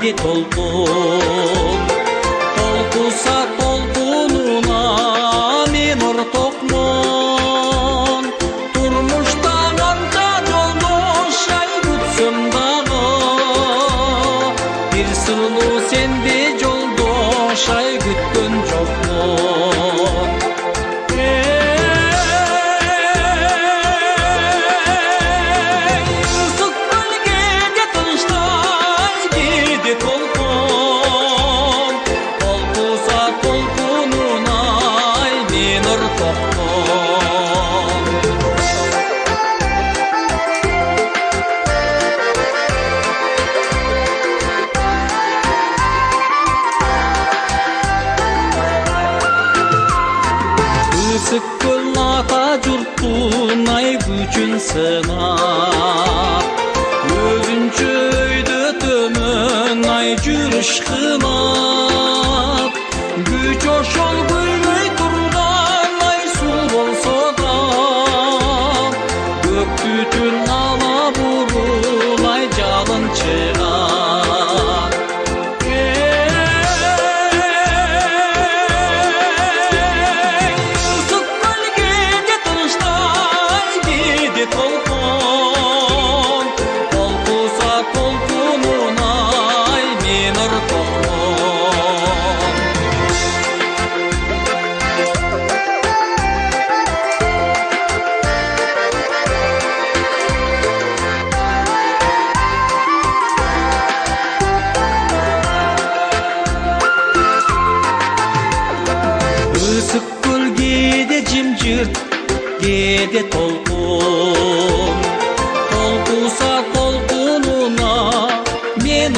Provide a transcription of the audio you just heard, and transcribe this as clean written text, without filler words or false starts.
кээде толкун, толкуса толкунуна мен ортокмун. Турмушта канча жолдош ай күтсөм дагы, бир сырлуу сенде жолдош ай күткөн жокмун. Ысык көл ата журттун ай күчүн сынап, өзүнчө өйдө төмөн ай жүрүш кынап. Күч ошол күлмөй турган ай суу болсо да, көк түтүн ала бурул ай жалын чыгат. Ысык көл кээде жымжырт, кээде толкун, толкуса толкунуна мен